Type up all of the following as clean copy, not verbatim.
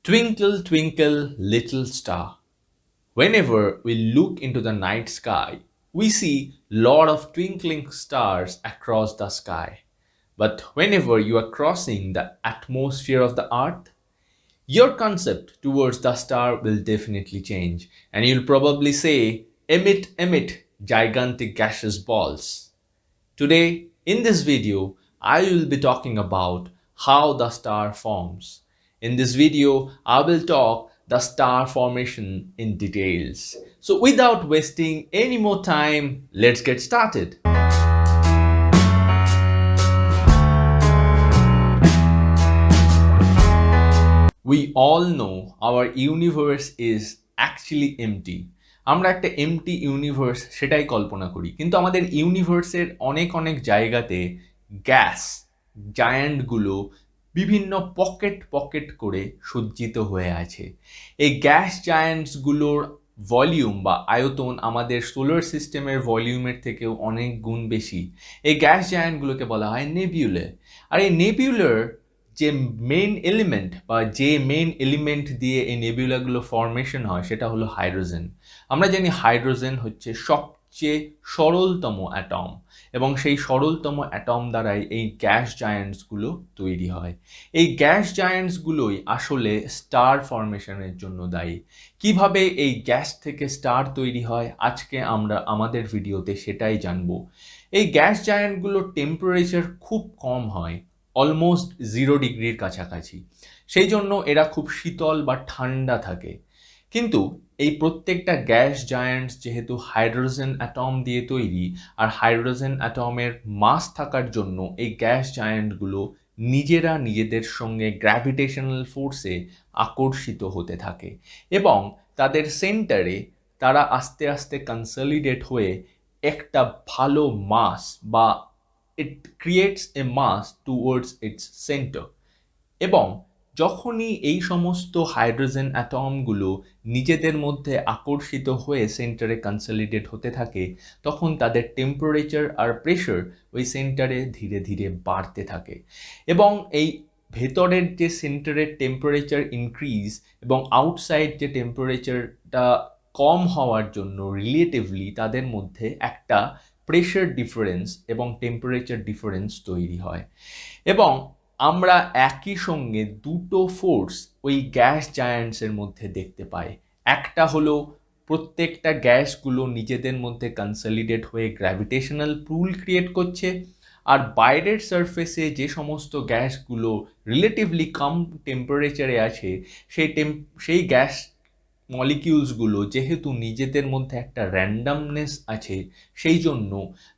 Twinkle, twinkle, little star. Whenever we look into the night sky, we see lot of twinkling stars across the sky. But whenever you are crossing the atmosphere of the earth, your concept towards the star will definitely change, and you'll probably say, emit, emit, gigantic gaseous balls. Today, in this video, I will be talking about how the star forms. In this video, I will talk the star formation in details. So without wasting any more time, let's get started. We all know our universe is actually empty. আমরা একটা MT universe সেটাই কল্পনা করি, কিন্তু আমাদের ইউনিভার্সের অনেক অনেক জায়গাতে গ্যাস জায়ান্টগুলো বিভিন্ন পকেট পকেট করে সজ্জিত হয়ে আছে। এই গ্যাস জায়ান্টসগুলোর ভলিউম বা আয়তন আমাদের সোলার সিস্টেমের ভলিউমের থেকেও অনেক গুণ বেশি। এই গ্যাস জায়ান্টগুলোকে বলা হয় নেবিউলা। আর এই নেবিউলার যে মেইন এলিমেন্ট বা যে মেইন এলিমেন্ট দিয়ে এই নেবিউলাগুলো ফর্মেশন হয় সেটা হলো হাইড্রোজেন। আমরা জানি হাইড্রোজেন হচ্ছে সবচেয়ে সরলতম অ্যাটম, এবং সেই সরলতম অ্যাটম দ্বারাই এই গ্যাস জায়ান্টসগুলো তৈরি হয়। এই গ্যাস জায়ান্টসগুলোই আসলে স্টার ফর্মেশনের জন্য দায়ী। কিভাবে এই গ্যাস থেকে স্টার তৈরি হয় আজকে আমরা আমাদের ভিডিওতে সেটাই জানবো। এই গ্যাস জায়ান্টগুলোর টেম্পারেচার খুব কম হয়, অলমোস্ট 0 ডিগ্রির কাছাকাছি। সেই জন্য এরা খুব শীতল বা ঠান্ডা থাকে। কিন্তু এই প্রত্যেকটা গ্যাস জায়ান্টস যেহেতু হাইড্রোজেন অ্যাটম দিয়ে তৈরি, আর হাইড্রোজেন অ্যাটমের মাস থাকার জন্য এই গ্যাস জায়ান্টগুলো নিজেরা নিজেদের সঙ্গে গ্র্যাভিটেশনাল ফোর্সে আকর্ষিত হতে থাকে, এবং তাদের সেন্টারে তারা আস্তে আস্তে কনসলিডেট হয়ে একটা ভালো মাস বা it creates a mass towards its center. এবং যখনই এই সমস্ত হাইড্রোজেন অ্যাটমগুলো নিজেদের মধ্যে আকর্ষিত হয়ে সেন্টারে কনসলিডেট হতে থাকে, তখন তাদের টেম্পারেচার আর প্রেশার ওই সেন্টারে ধীরে ধীরে বাড়তে থাকে, এবং এই ভেতরের যে সেন্টারের টেম্পারেচার ইনক্রিজ এবং আউটসাইড যে টেম্পারেচারটা কম হওয়ার জন্য রিলেটিভলি তাদের মধ্যে একটা প্রেশার ডিফারেন্স এবং টেম্পারেচার ডিফারেন্স তৈরি হয়। এবং আমরা একই সঙ্গে দুটো ফোর্স ওই গ্যাস জায়ান্টসের মধ্যে দেখতে পাই। একটা হলো প্রত্যেকটা গ্যাসগুলো নিজেদের মধ্যে কনসলিডেট হয়ে গ্র্যাভিটেশনাল পুল ক্রিয়েট করছে, আর বাইরের সারফেসে যে সমস্ত গ্যাসগুলো রিলেটিভলি কম টেম্পারেচারে আছে সেই গ্যাস মলিকিউলসগুলো যেহেতু নিজেদের মধ্যে একটা র্যান্ডামনেস আছে, সেই জন্য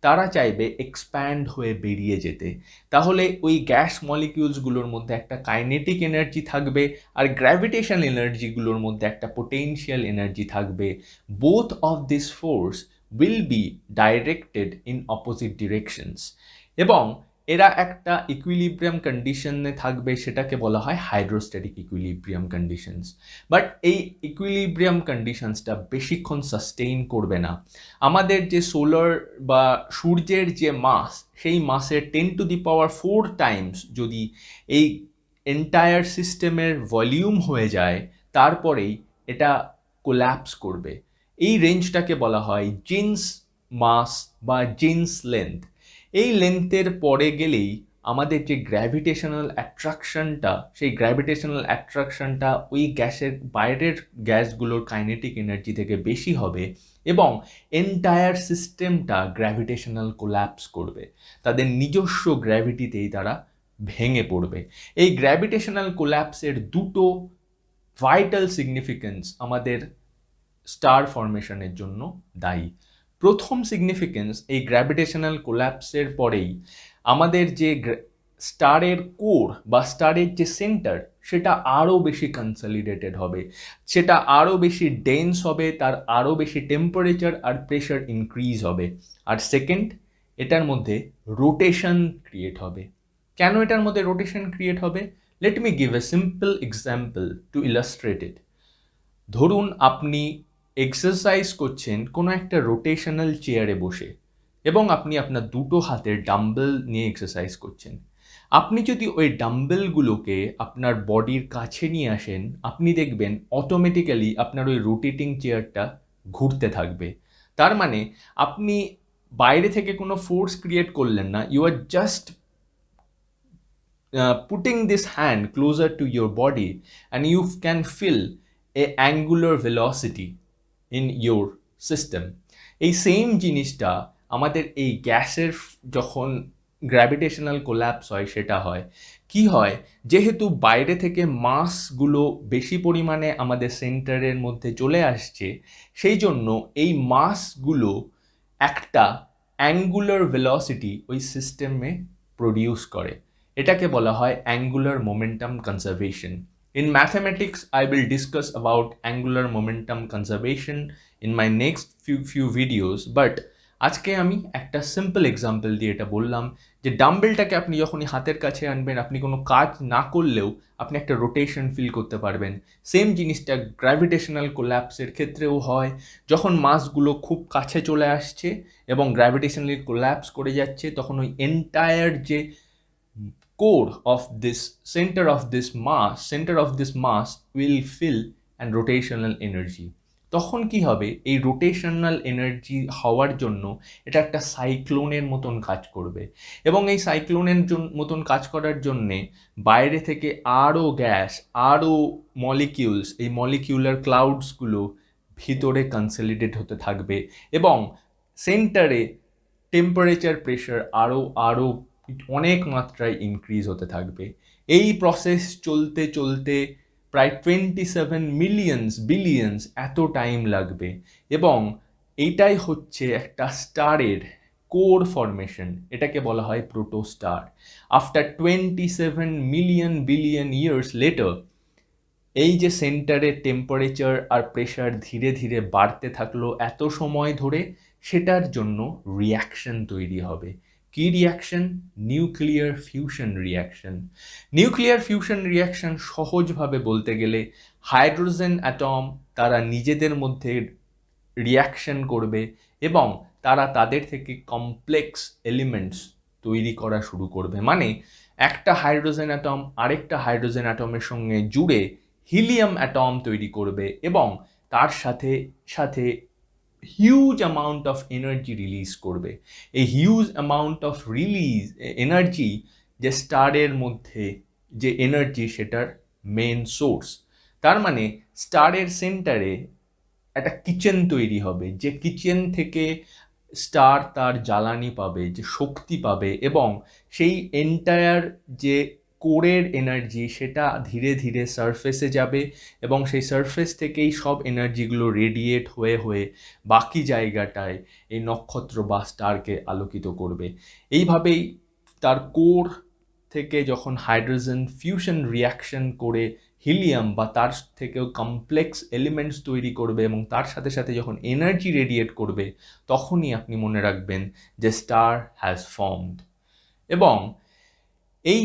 তারা চাইবে এক্সপ্যান্ড হয়ে বেরিয়ে যেতে। তাহলে ওই গ্যাস মলিকিউলসগুলোর মধ্যে একটা কাইনেটিক এনার্জি থাকবে, আর গ্র্যাভিটেশন এনার্জিগুলোর মধ্যে একটা পোটেনশিয়াল এনার্জি থাকবে। Both of this force will be directed in opposite directions, এবং এরা একটা ইকুইলিব্রিয়াম কন্ডিশনে থাকবে, সেটাকে বলা হয় হাইড্রোস্ট্যাটিক ইকুইলিব্রিয়াম কন্ডিশনস। বাট এই ইকুইলিব্রিয়াম কন্ডিশনসটা বেশিক্ষণ সাস্টেইন করবে না। আমাদের যে সোলার বা সূর্যের যে মাস, সেই মাসের 10⁴ টাইমস যদি এই এন্টায়ার সিস্টেমের ভলিউম হয়ে যায়, তারপরেই এটা কোল্যাপস করবে। এই রেঞ্জটাকে বলা হয় জিন্স মাস বা জিন্স লেন্থ। এই লেন্থের পরে গেলেই আমাদের যে গ্র্যাভিটেশনাল অ্যাট্রাকশনটা, সেই গ্র্যাভিটেশনাল অ্যাট্রাকশনটা ওই গ্যাসের বাইরের গ্যাসগুলোর কাইনেটিক এনার্জি থেকে বেশি হবে, এবং এন্টায়ার সিস্টেমটা গ্র্যাভিটেশনাল কোল্যাপস করবে। তাদের নিজস্ব গ্র্যাভিটিতেই তারা ভেঙে পড়বে। এই গ্র্যাভিটেশনাল কোল্যাপসের দুটো ভাইটাল সিগনিফিকেন্স আমাদের স্টার ফর্মেশনের জন্য দায়ী। প্রথম সিগনিফিকেন্স, এই গ্র্যাভিটেশনাল কোল্যাপসের পরেই আমাদের যে স্টারের কোর বা স্টারের যে সেন্টার, সেটা আরও বেশি কনসলিডেটেড হবে, সেটা আরও বেশি ডেন্স হবে, তার আরও বেশি টেম্পারেচার আর প্রেশার ইনক্রিজ হবে। আর সেকেন্ড, এটার মধ্যে রোটেশন ক্রিয়েট হবে। কেন এটার মধ্যে রোটেশন ক্রিয়েট হবে? Let me give a simple example to illustrate it. ধরুন আপনি এক্সারসাইজ করছেন কোনো একটা রোটেশনাল চেয়ারে বসে, এবং আপনি আপনার দুটো হাতের ডাম্বেল নিয়ে এক্সারসাইজ করছেন। আপনি যদি ওই ডাম্বেলগুলোকে আপনার বডির কাছে নিয়ে আসেন, আপনি দেখবেন অটোমেটিক্যালি আপনার ওই রোটেটিং চেয়ারটা ঘুরতে থাকবে। তার মানে আপনি বাইরে থেকে কোনো ফোর্স ক্রিয়েট করলেন না, you are just putting this hand closer to your body and you can feel a angular velocity in your system. এই সেম জিনিসটা আমাদের এই গ্যাসের যখন গ্র্যাভিটেশনাল কোল্যাপস হয় সেটা হয় কি হয়, যেহেতু বাইরে থেকে মাসগুলো বেশি পরিমাণে আমাদের সেন্টারের মধ্যে চলে আসছে, সেই জন্য এই মাসগুলো একটা অ্যাঙ্গুলার ভেলোসিটি ওই সিস্টেমে প্রডিউস করে। এটাকে বলা হয় angular momentum conservation. In mathematics, I will discuss about angular momentum conservation in my next few videos, but আজকে আমি একটা সিম্পল এক্সাম্পল দিয়ে এটা বললাম যে ডাম্বেলটাকে আপনি যখনই হাতের কাছে আনবেন, আপনি কোনো কাজ না করলেও আপনি একটা রোটেশন ফিল করতে পারবেন। সেম জিনিসটা গ্র্যাভিটেশনাল কোল্যাপসের ক্ষেত্রেও হয়, যখন মাসগুলো খুব কাছে চলে আসছে এবং গ্র্যাভিটেশনালি কোল্যাপস করে যাচ্ছে, তখন ওই এন্টায়ার যে core of this center of this mass will fill and rotational energy. তখন কি হবে, এই রোটেশনাল এনার্জি হওয়ার জন্য এটা একটা সাইক্লোনের মতন কাজ করবে এবং এই সাইক্লোনের মতন কাজ করার জন্যে বাইরে থেকে আরও গ্যাস, আরও মলিকিউলস, এই মলিকিউলার ক্লাউডসগুলো ভিতরে কনসলিডেট হতে থাকবে এবং সেন্টারে টেম্পারেচার প্রেশার আরও অনেক মাত্রায় ইনক্রিজ হতে থাকবে। এই প্রসেস চলতে চলতে প্রায় 27 বিলিয়ন্স এত টাইম লাগবে এবং এইটাই হচ্ছে একটা স্টারের কোর ফরমেশন। এটাকে বলা হয় প্রোটোস্টার। আফটার 27 বিলিয়ন ইয়ার্স লেটার এই যে সেন্টারের টেম্পারেচার আর প্রেশার ধীরে ধীরে বাড়তে থাকলো এত সময় ধরে, সেটার জন্য রিয়াকশন তৈরি হবে। কি reaction? Nuclear fusion reaction. Nuclear fusion reaction সহজভাবে বলতে গেলে হাইড্রোজেন অ্যাটম তারা নিজেদের মধ্যে রিয়াকশন করবে এবং তারা তাদের থেকে কমপ্লেক্স এলিমেন্টস তৈরি করা শুরু করবে। মানে একটা হাইড্রোজেন অ্যাটম আরেকটা হাইড্রোজেন অ্যাটমের সঙ্গে জুড়ে হিলিয়াম অ্যাটম তৈরি করবে এবং তার সাথে সাথে huge amount of energy release করবে। এই হিউজ অ্যামাউন্ট অফ এনার্জি যে স্টারের মধ্যে যে এনার্জি, সেটার মেন সোর্স। তার মানে স্টারের সেন্টারে একটা কিচেন তৈরি হবে, যে কিচেন থেকে স্টার তার জ্বালানি পাবে, যে শক্তি পাবে এবং সেই এন্টায়ার যে কোরের এনার্জি সেটা ধীরে ধীরে সারফেসে যাবে এবং সেই সারফেস থেকেই সব এনার্জিগুলো রেডিয়েট হয়ে হয়ে বাকি জায়গাটায় এই নক্ষত্র বা স্টারকে আলোকিত করবে। এইভাবেই তার কোর থেকে যখন হাইড্রোজেন ফিউশন রিয়াকশন করে হিলিয়াম বা তার থেকেও কমপ্লেক্স এলিমেন্টস তৈরি করবে এবং তার সাথে সাথে যখন এনার্জি রেডিয়েট করবে, তখনই আপনি মনে রাখবেন যে স্টার হ্যাজ ফর্মড। এবং এই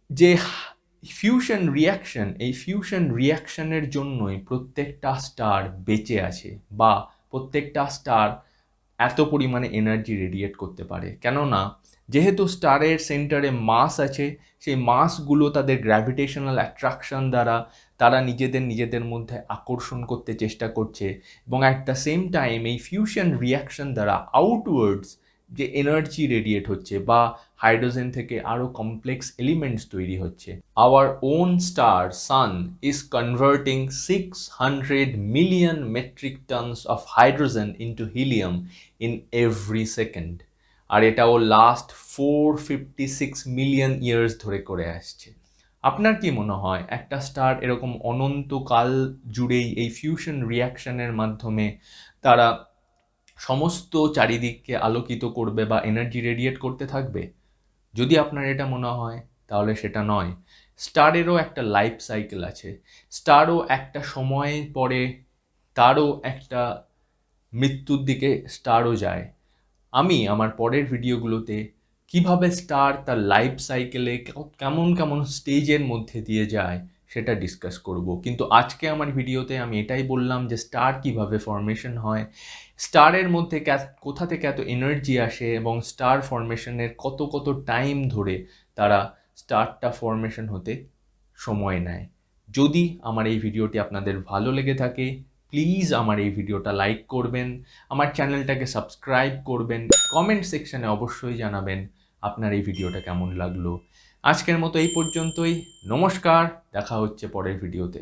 যে ফিউশন রিয়াকশন, এই ফিউশন রিয়াকশনের জন্যই প্রত্যেকটা স্টার বেঁচে আছে বা প্রত্যেকটা স্টার এত পরিমাণে এনার্জি রেডিয়েট করতে পারে। কেননা যেহেতু স্টারের সেন্টারে মাস আছে, সেই মাসগুলো তাদের গ্র্যাভিটেশনাল অ্যাট্রাকশন দ্বারা তারা নিজেদের মধ্যে আকর্ষণ করতে চেষ্টা করছে এবং অ্যাট দ্য সেম টাইম এই ফিউশন রিয়াকশন দ্বারা আউটওয়ার্ডস যে এনার্জি রেডিয়েট হচ্ছে বা হাইড্রোজেন থেকে আরও কমপ্লেক্স এলিমেন্টস তৈরি হচ্ছে। Our own star sun is converting 600 million metric tons of hydrogen into helium in every second. আর এটাও লাস্ট 456 মিলিয়ন ইয়ার্স ধরে করে আসছে। আপনার কি মনে হয় একটা স্টার এরকম অনন্তকাল জুড়েই এই ফিউশন রিয়াকশনের মাধ্যমে তারা সমস্ত চারিদিককে আলোকিত করবে বা এনার্জি রেডিয়েট করতে থাকবে? যদি আপনার এটা মনে হয় তাহলে সেটা নয়। স্টারেরও একটা লাইফ সাইকেল আছে। স্টারও একটা সময় পরে তারও একটা মৃত্যুর দিকে স্টারও যায়। আমি আমার পরের ভিডিওগুলোতে কিভাবে স্টার তার লাইফ সাইকেলে কেমন কেমন স্টেজের মধ্যে দিয়ে যায় সেটা ডিসকাস করব। কিন্তু আজকে আমার ভিডিওতে আমি এটাই বললাম যে স্টার কিভাবে ফর্মেশন হয়, স্টারের মধ্যে কোথা থেকে এত এনার্জি আসে এবং স্টার ফর্মেশনের কত টাইম ধরে তারা স্টারটা ফর্মেশন হতে সময় নেয়। যদি আমার এই ভিডিওটি আপনাদের ভালো লেগে থাকে, প্লিজ আমার এই ভিডিওটা লাইক করবেন, আমার চ্যানেলটাকে সাবস্ক্রাইব করবেন, কমেন্ট সেকশনে অবশ্যই জানাবেন আপনার এই ভিডিওটা কেমন লাগলো। আজকের মতো এই পর্যন্তই। নমস্কার, দেখা হচ্ছে পরের ভিডিওতে।